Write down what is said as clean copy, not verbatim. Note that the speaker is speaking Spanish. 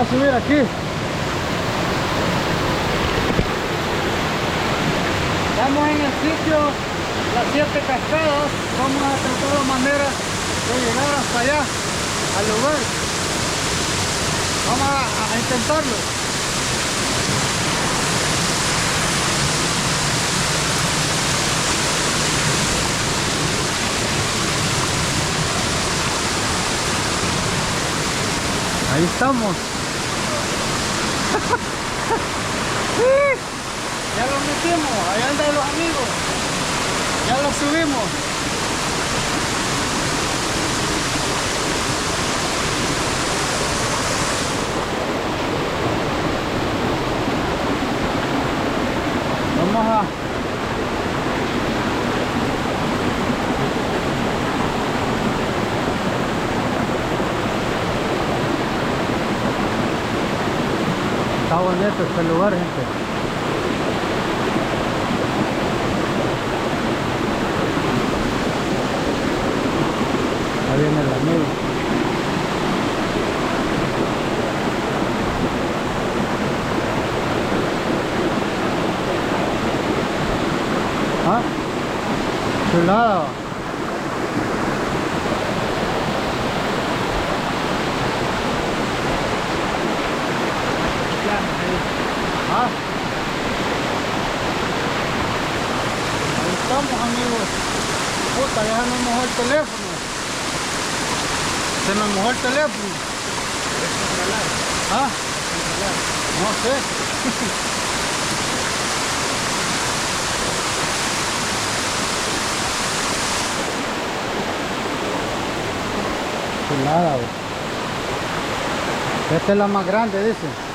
a subir aquí. Estamos en el sitio Las 7 Cascadas. Vamos a tratar de manera de llegar hasta allá, al lugar. Vamos a intentarlo. Ahí estamos. Ya lo metimos, ahí andan los amigos. Ya lo subimos. Vamos a... Está bonito este lugar, gente. Ahí viene el amigo. Ah, chulada. Ah, ahí estamos, amigos. Puta, ya se me mojó el teléfono. Se me mojó el teléfono. Ah, no sé. Chulada, güey. Esta es la más grande, dice.